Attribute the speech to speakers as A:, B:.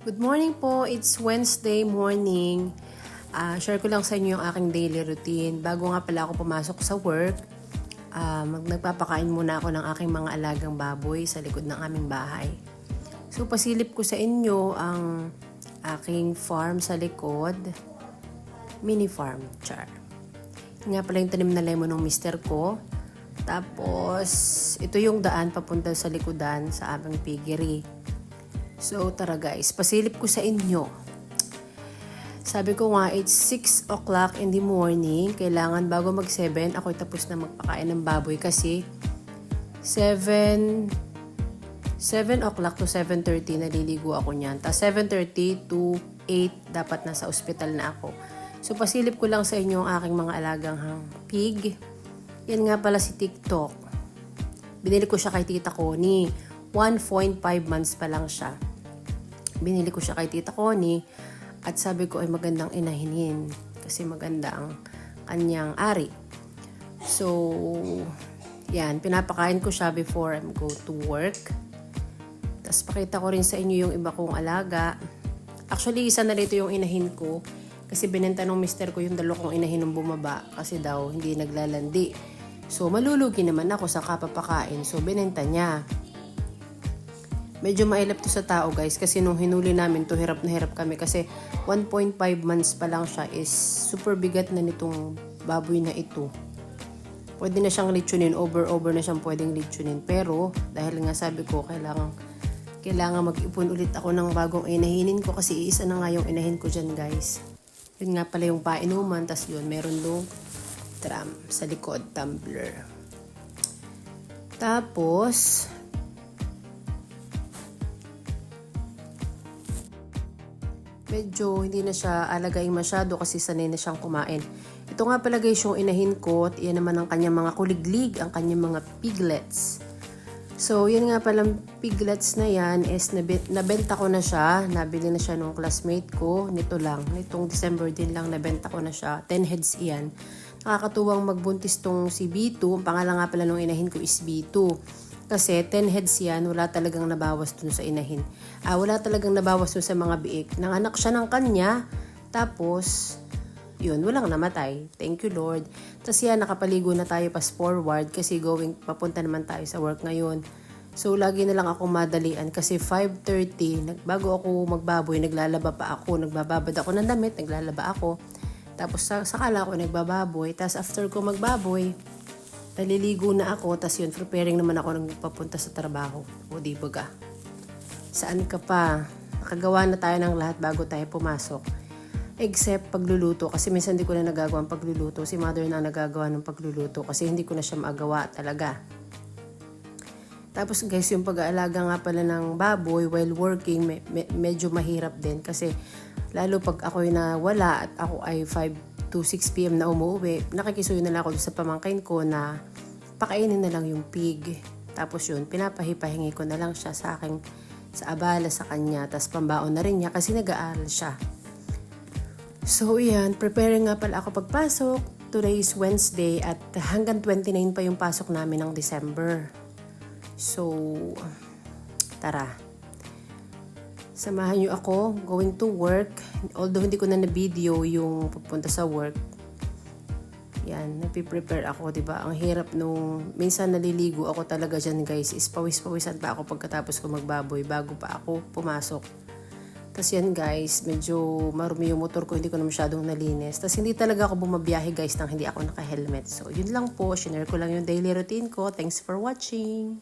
A: Good morning po. It's Wednesday morning. Share ko lang sa inyo yung aking daily routine. Bago nga pala ako pumasok sa work, nagpapakain muna ako ng aking mga alagang baboy sa likod ng aming bahay. So pasilip ko sa inyo ang aking farm sa likod. Mini farm, char. Nga pala yung tanim na lemon ng mister ko. Tapos, ito yung daan papunta sa likodan sa aming piggery. So, tara guys, pasilip ko sa inyo. Sabi ko nga, it's 6 o'clock in the morning. Kailangan bago mag-7, ako'y tapos na magpakain ng baboy kasi 7 o'clock to 7:30 naliligo ako niyan. Tapos 7:30 to 8 dapat nasa ospital na ako. So, pasilip ko lang sa inyo ang aking mga alagang pig. Yan nga pala si TikTok. Binili ko siya kay Tita Connie. 1.5 months pa lang siya. Binili ko siya kay Tita Connie at sabi ko ay magandang inahinin kasi maganda ang kanyang ari. So, yan. Pinapakain ko siya before I go to work. Tapos pakita ko rin sa inyo yung iba kong alaga. Actually, isa na rito yung inahin ko kasi binenta ng mister ko yung dalawa kong inahin ng bumaba kasi daw hindi naglalandi. So, malulugi naman ako sa kapapakain. So, binenta niya. Medyo mailap to sa tao guys kasi nung hinuli namin to hirap na hirap kami kasi 1.5 months pa lang siya is super bigat na nitong baboy na ito. Pwede na siyang litsunin, over na siyang pwedeng litsunin. Pero dahil nga sabi ko kailangan mag-ipon ulit ako ng bagong inahinin ko kasi isa na nga yung inahin ko dyan guys. Yun nga pala yung painuman, tas yun meron dong drum sa likod, tumbler. Tapos medyo hindi na siya alagaing masyado kasi sanay na siyang kumain. Ito nga pala guys yung inahin ko at iyan naman ang kanyang mga kuliglig, ang kanyang mga piglets. So yan nga palang piglets na yan is nabenta ko na siya. Nabili na siya nung classmate ko. Nitong December din lang nabenta ko na siya. 10 heads iyan. Nakakatuwang magbuntis tong si B2. Ang pangalan nga pala nung inahin ko is B2. Kasi 10 heads yan, wala talagang nabawas dun sa inahin. Wala talagang nabawas dun sa mga biik. Nanganak siya ng kanya, tapos, yun, walang namatay. Thank you, Lord. Tapos yan, nakapaligo na tayo pas forward kasi papunta naman tayo sa work ngayon. So, lagi na lang ako madalian kasi 5:30, bago ako magbaboy, naglalaba pa ako. Nagbababad ako ng damit, naglalaba ako. Tapos, sakala ako nagbababoy. Tapos, after ko magbaboy, naliligo na ako, tas yun, preparing naman ako nang papunta sa trabaho. O di baga. Saan ka pa? Nakagawa na tayo ng lahat bago tayo pumasok. Except pagluluto, kasi minsan hindi ko na nagagawa ang pagluluto. Si mother na nagagawa ng pagluluto kasi hindi ko na siya magawa talaga. Tapos guys, yung pag-aalaga nga pala ng baboy while working, medyo mahirap din. Kasi lalo pag ako'y nawala at ako ay 5 to 6 p.m. na umuwi, nakikisuyo na lang ako sa pamangkin ko na pakainin na lang yung pig. Tapos yun, pinapahipahingi ko na lang siya sa abala sa kanya. Tapos pambaon na rin niya kasi nag-aaral siya. So yan, preparing nga pala ako pagpasok. Today is Wednesday at hanggang 29 pa yung pasok namin ng December. So, tara. Samahan niyo ako going to work. Although hindi ko na na-video yung pupunta sa work. Yan, napiprepare ako, diba? Ang hirap nung minsan naliligo ako talaga dyan guys. Is pawis-pawisan pa ako pagkatapos ko magbaboy bago pa ako pumasok. Tapos yan guys, medyo marumi yung motor ko, hindi ko na masyadong nalinis. Tapos hindi talaga ako bumabiyahe guys nang hindi ako naka-helmet. So yun lang po, share ko lang yung daily routine ko. Thanks for watching!